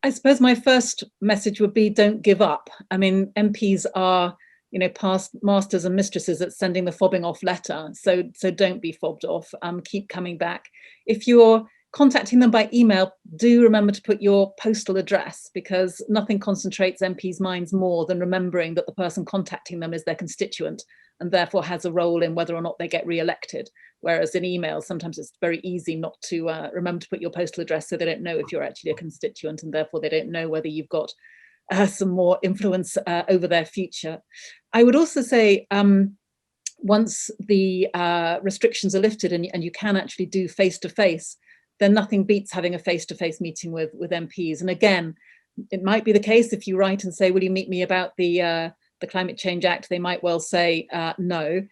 I suppose my first message would be don't give up. I mean, MPs are, past masters and mistresses at sending the fobbing off letter. So don't be fobbed off. Keep coming back. If you're contacting them by email, do remember to put your postal address, because nothing concentrates MPs' minds more than remembering that the person contacting them is their constituent and therefore has a role in whether or not they get re-elected. Whereas in email, sometimes it's very easy not to remember to put your postal address, so they don't know if you're actually a constituent, and therefore they don't know whether you've got some more influence over their future. I would also say, once the restrictions are lifted and you can actually do face-to-face, then nothing beats having a face-to-face meeting with MPs. And again, it might be the case if you write and say, will you meet me about the Climate Change Act? They might well say no,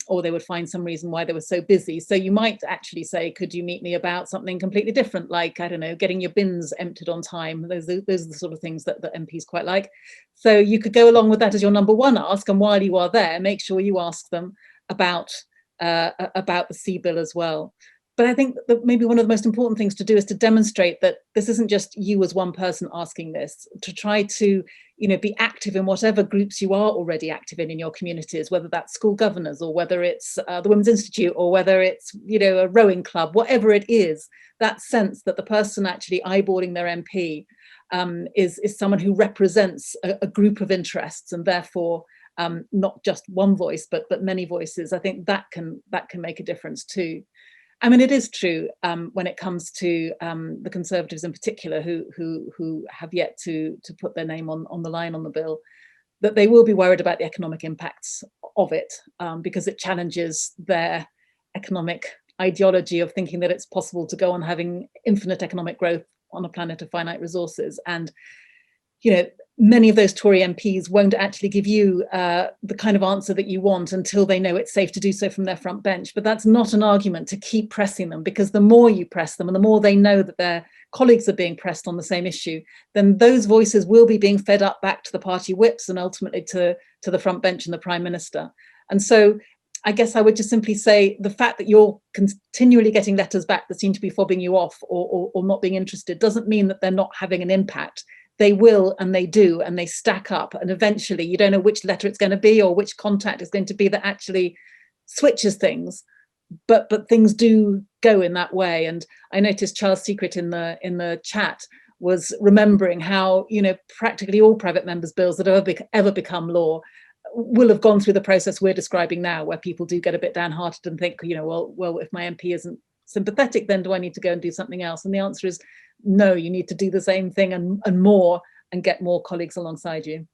or they would find some reason why they were so busy. So you might actually say, could you meet me about something completely different, like, I don't know, getting your bins emptied on time? Those are the sort of things that MPs quite like. So you could go along with that as your number one ask, and while you are there, make sure you ask them about the CEE Bill as well. But I think that maybe one of the most important things to do is to demonstrate that this isn't just you as one person asking this, to try to, be active in whatever groups you are already active in your communities, whether that's school governors or whether it's the Women's Institute or whether it's, a rowing club, whatever it is, that sense that the person actually eyeballing their MP is someone who represents a group of interests, and therefore not just one voice, but many voices. I think that can make a difference too. I mean, it is true when it comes to the Conservatives in particular, who have yet to put their name on the line on the bill, that they will be worried about the economic impacts of it, because it challenges their economic ideology of thinking that it's possible to go on having infinite economic growth on a planet of finite resources. And many of those Tory MPs won't actually give you the kind of answer that you want until they know it's safe to do so from their front bench. But that's not an argument to keep pressing them, because the more you press them and the more they know that their colleagues are being pressed on the same issue, then those voices will be being fed up back to the party whips and ultimately to the front bench and the Prime Minister. And so I guess I would just simply say the fact that you're continually getting letters back that seem to be fobbing you off or not being interested doesn't mean that they're not having an impact. They will, and they do, and they stack up. And eventually you don't know which letter it's going to be or which contact is going to be that actually switches things. But things do go in that way. And I noticed Charles Secret in the chat was remembering how, practically all private members' bills that have ever become law will have gone through the process we're describing now, where people do get a bit downhearted and think, well, if my MP isn't sympathetic, then do I need to go and do something else? And the answer is no, you need to do the same thing and more, and get more colleagues alongside you.